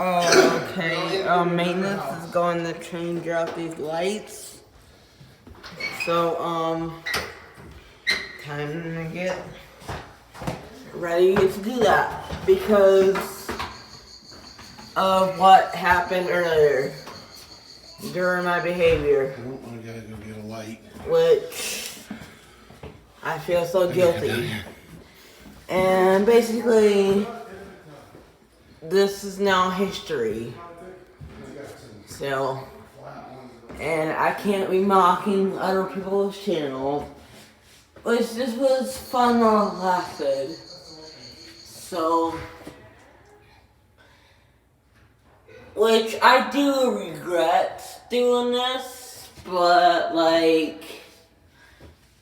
Okay, maintenance is going to change out these lights. So, time to get ready to do that because of what happened earlier during my behavior. I gotta go get a light. Which I feel so guilty. And basically, this is now history. So, and I can't be mocking other people's channels, which just was fun while it lasted. So, which I do regret doing this, but like,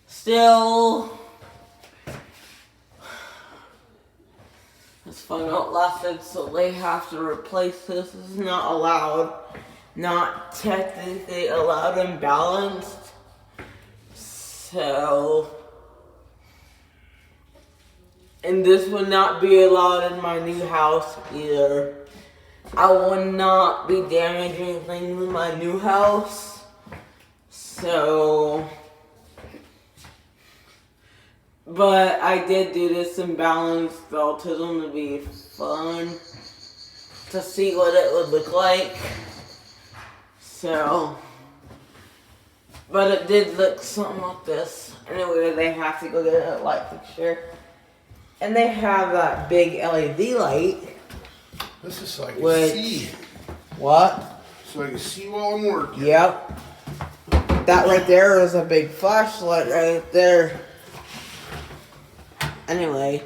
still, it's fun while it lasted, so they have to replace this. This is not allowed. Not technically allowed and balanced. So, and this would not be allowed in my new house either. I would not be damaging things in my new house. So, but I did do this in balanced autism to be fun, to see what it would look like. So, but it did look something like this. Anyway, they have to go get a light fixture. And they have that big LED light. This is so I can see. What? So I can see while I'm working. Yep. That right there is a big flashlight right there. Anyway.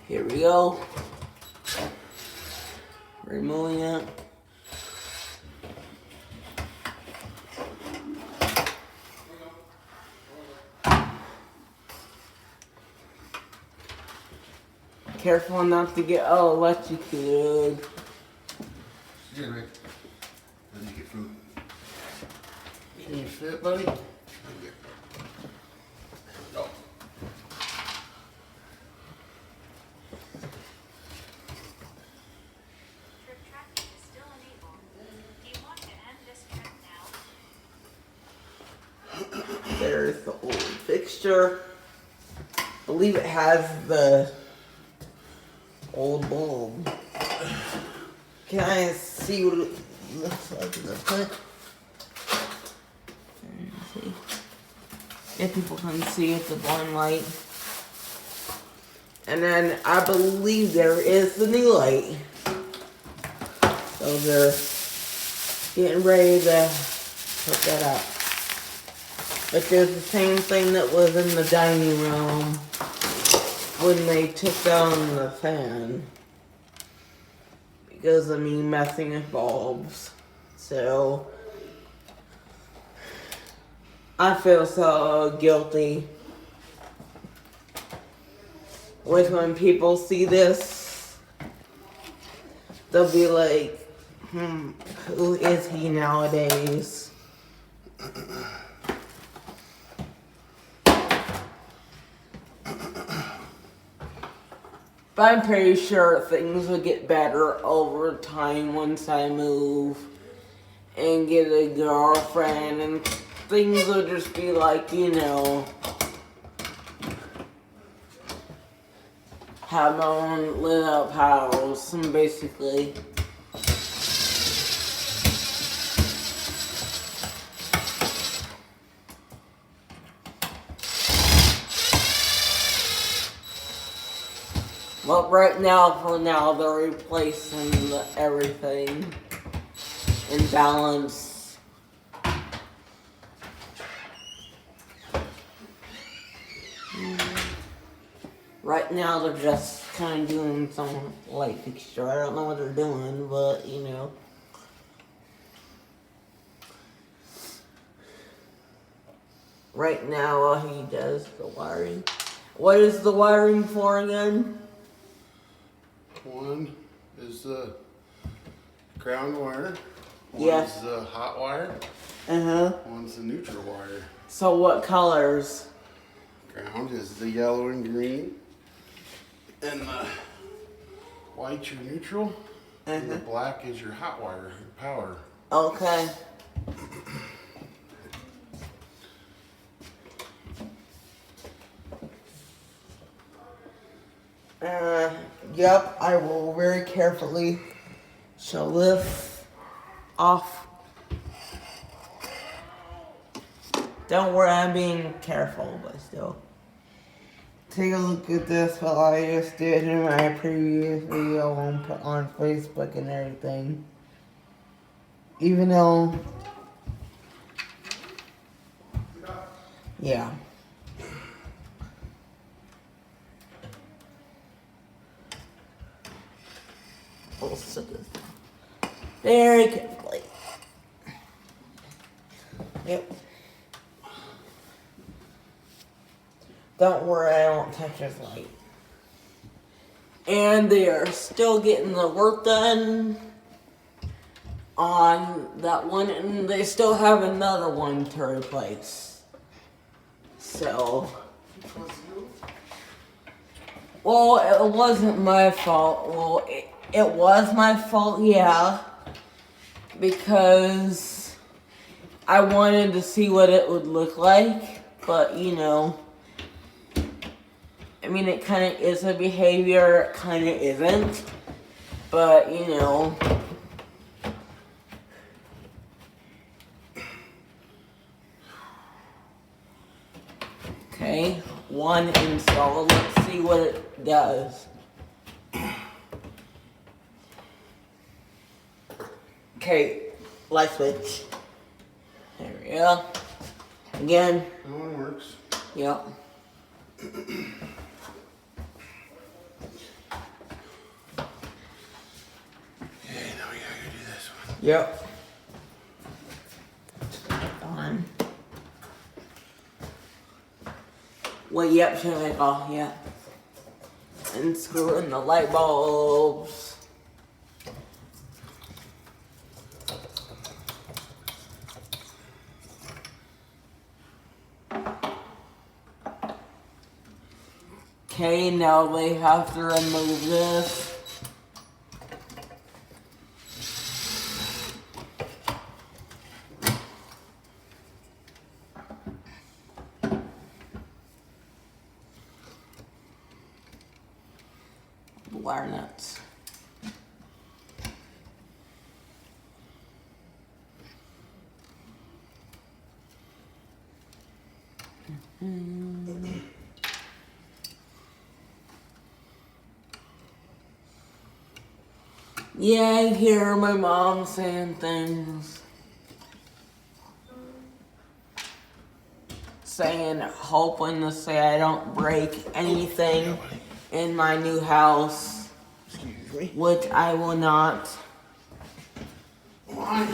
Here we go. Removing it. Careful not to get electrocuted. Yeah, Rick. Let me get food. Can you fit, buddy? No. There's the old fixture. I believe it has the old bulb. Can I see what it looks like in the front? See if people can see it's a blind light. And then I believe there is the new light. So they're getting ready to put that up. But there's the same thing that was in the dining room when they took down the fan. Because of me messing with bulbs. So I feel so guilty. With when people see this, they'll be like, who is he nowadays? But I'm pretty sure things will get better over time once I move and get a girlfriend, and things will just be like, you know, have my own lit up house, and basically. But right now, for now, they're replacing everything in balance. Right now, they're just kind of doing some light fixture. I don't know what they're doing, but you know. Right now, all he does the wiring. What is the wiring for again? One is the ground wire. One Yes. is the hot wire. Uh-huh. One's the neutral wire. So what colors? Ground is the yellow and green. And the White's your neutral, and the black is your hot wire, your power. Okay. Yep, I will very carefully shut this off. Don't worry, I'm being careful, but still. Take a look at this, what I just did in my previous video on Facebook and everything. Even though, yeah. We'll set this down very carefully. Yep. Don't worry, I won't touch this light. And they are still getting the work done on that one, and they still have another one to replace. So, well, it wasn't my fault. Well, it was my fault, yeah, because I wanted to see what it would look like, but you know, I mean, it kind of is a behavior, it kind of isn't, but you know. Okay, one install, let's see what it does. Okay, light switch. There we go. Again. That one works. Yep. Okay, now we gotta go do this one. Yep. On. Well, yep, should I go? Yeah. And screw in the light bulbs. Okay, now they have to remove this. Wire nuts. Yeah, I hear my mom saying things. Hoping to say I don't break anything in my new house. Excuse me. Which I will not. Why?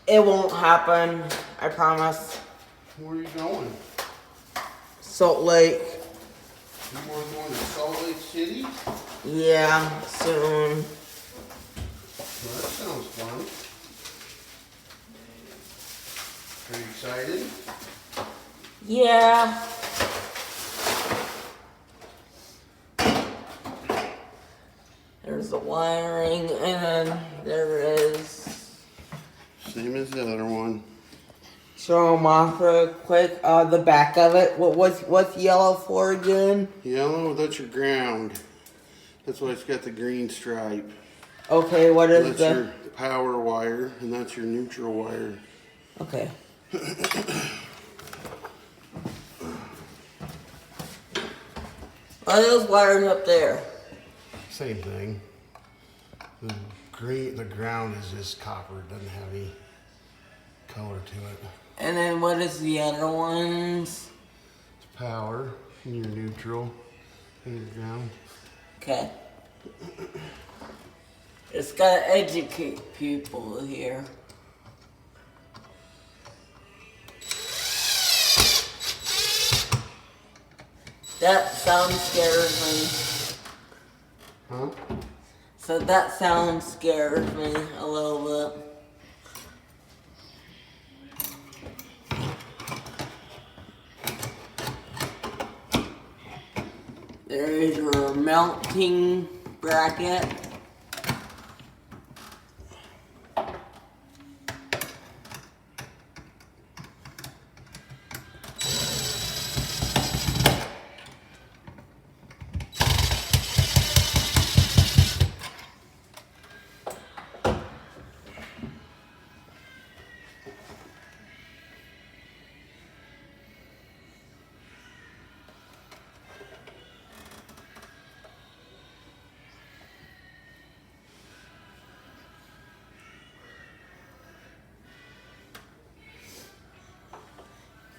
It won't happen. I promise. Where are you going? Salt Lake. You want to go to Salt Lake City? Yeah, soon. Well, that sounds fun. Are you excited? Yeah. There's the wiring, and then there is. Same as the other one. Show them off real quick. The back of it. What's yellow for again? Yellow, that's your ground. That's why it's got the green stripe. Okay, what is That's your power wire, and that's your neutral wire. Okay. Are those wires up there? Same thing. The ground is just copper. It doesn't have any color to it. And then what is the other ones? It's power, and your neutral, and your ground. Okay. Just gotta educate people here. That sound scares me. Huh? So that sound scares me a little bit. There is your mounting bracket.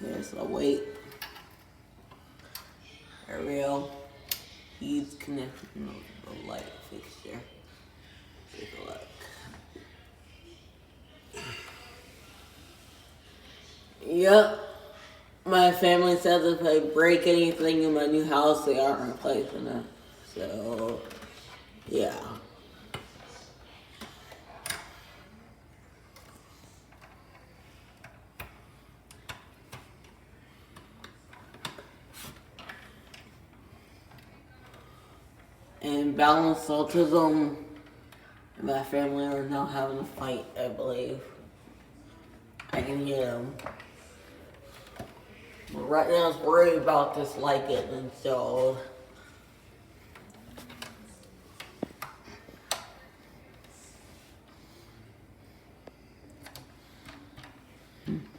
There's the weight. There we go. He's connecting the light fixture. Take a look. Yep. My family says if I break anything in my new house, they aren't replacing it. So, yeah. And balanced autism and my family are now having a fight, I believe. I can hear them. But right now I was worried about this light getting installed.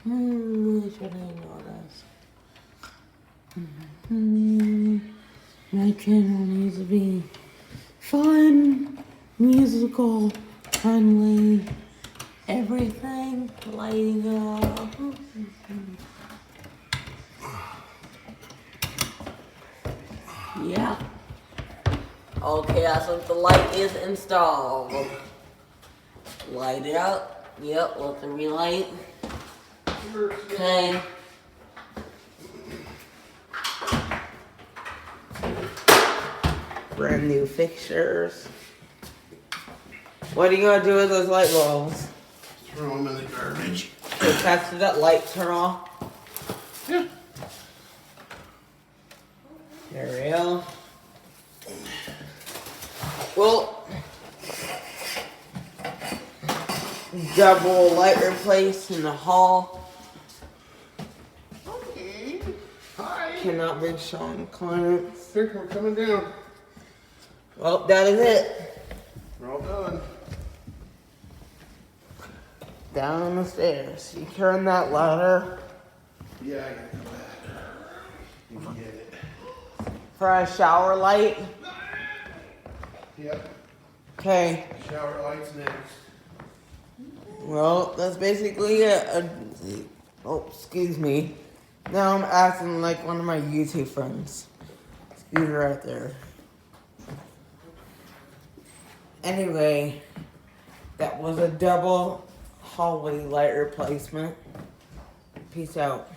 Should I know this? My channel needs to be fun, musical, friendly, everything, lighting up. Yeah. Okay, I think the light is installed. Light it up. Yep, let the relight. Okay. Brand new fixtures. What are you gonna do with those light bulbs? Throw them in the garbage. Attach to that light turn off. Yeah. There we go. Well, double light replace in the hall. Okay. Hi. Cannot be shown clients. Here, we're coming down. Well, that is it. We're all done. Down the stairs. You turn that ladder Yeah, I gotta come back. You can get it. for a shower light. Yep. Okay. Shower lights next. Well, that's basically it. Oh, excuse me. Now I'm acting like one of my YouTube friends. Excuse me right there. Anyway, that was a double hallway light replacement. Peace out.